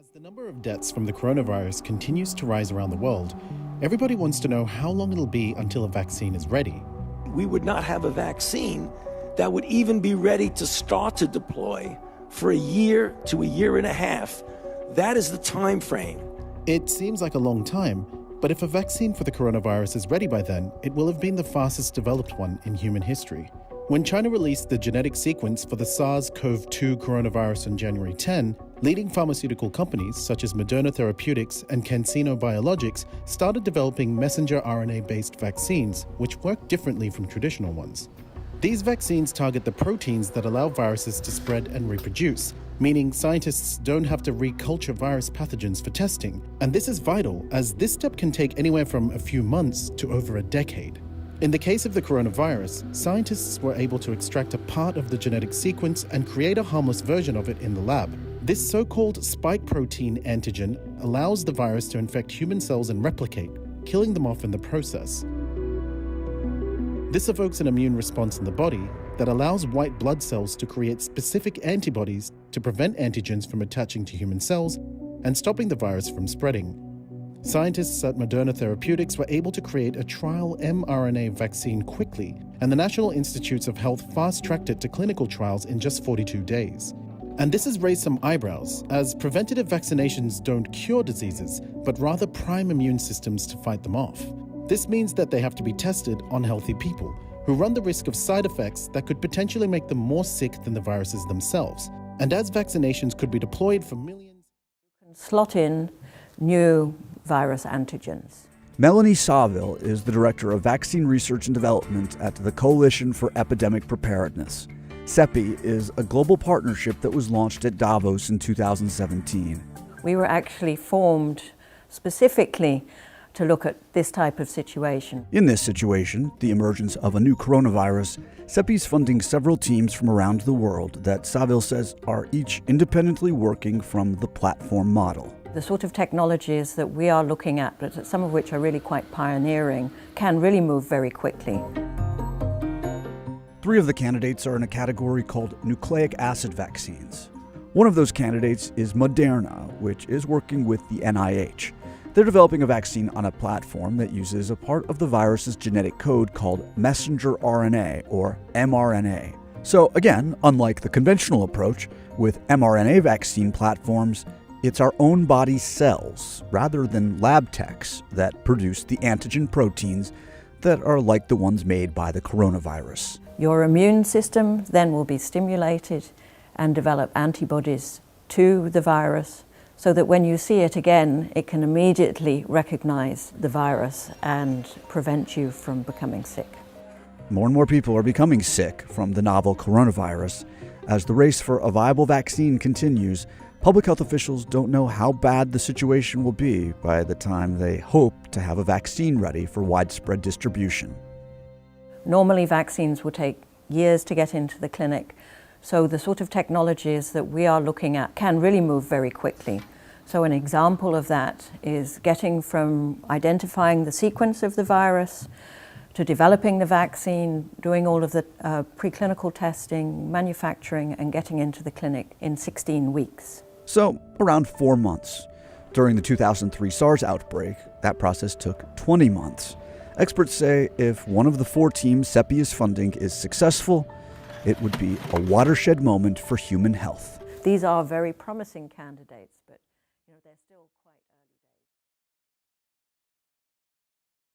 As the number of deaths from the coronavirus continues to rise around the world, everybody wants to know how long it'll be until a vaccine is ready. We would not have a vaccine that would even be ready to start to deploy for a year to a year and a half. That is the time frame. It seems like a long time, but if a vaccine for the coronavirus is ready by then, it will have been the fastest developed one in human history. When China released the genetic sequence for the SARS-CoV-2 coronavirus on January 10, leading pharmaceutical companies such as Moderna Therapeutics and CanSino Biologics started developing messenger RNA-based vaccines, which work differently from traditional ones. These vaccines target the proteins that allow viruses to spread and reproduce, meaning scientists don't have to reculture virus pathogens for testing. And this is vital, as this step can take anywhere from a few months to over a decade. In the case of the coronavirus, scientists were able to extract a part of the genetic sequence and create a harmless version of it in the lab. This so-called spike protein antigen allows the virus to infect human cells and replicate, killing them off in the process. This evokes an immune response in the body that allows white blood cells to create specific antibodies to prevent antigens from attaching to human cells and stopping the virus from spreading. Scientists at Moderna Therapeutics were able to create a trial mRNA vaccine quickly, and the National Institutes of Health fast-tracked it to clinical trials in just 42 days. And this has raised some eyebrows, as preventative vaccinations don't cure diseases, but rather prime immune systems to fight them off. This means that they have to be tested on healthy people, who run the risk of side effects that could potentially make them more sick than the viruses themselves. And as vaccinations could be deployed for millions... Slot in new virus antigens. Melanie Saville is the Director of Vaccine Research and Development at the Coalition for Epidemic Preparedness. CEPI is a global partnership that was launched at Davos in 2017. We were actually formed specifically to look at this type of situation. In this situation, the emergence of a new coronavirus, CEPI is funding several teams from around the world that Saville says are each independently working from the platform model. The sort of technologies that we are looking at, but some of which are really quite pioneering, can really move very quickly. 3 of the candidates are in a category called nucleic acid vaccines. One of those candidates is Moderna, which is working with the NIH. They're developing a vaccine on a platform that uses a part of the virus's genetic code called messenger RNA, or mRNA. So again, unlike the conventional approach, with mRNA vaccine platforms, it's our own body's cells, rather than lab techs, that produce the antigen proteins that are like the ones made by the coronavirus. Your immune system then will be stimulated and develop antibodies to the virus, so that when you see it again, it can immediately recognize the virus and prevent you from becoming sick. More and more people are becoming sick from the novel coronavirus. As the race for a viable vaccine continues, public health officials don't know how bad the situation will be by the time they hope to have a vaccine ready for widespread distribution. Normally, vaccines will take years to get into the clinic, so the sort of technologies that we are looking at can really move very quickly. So an example of that is getting from identifying the sequence of the virus to developing the vaccine, doing all of the preclinical testing, manufacturing, and getting into the clinic in 16 weeks. So, around 4 months. During the 2003 SARS outbreak, that process took 20 months. Experts say if one of the 4 teams CEPI is funding is successful, it would be a watershed moment for human health. These are very promising candidates, but they're still quite early.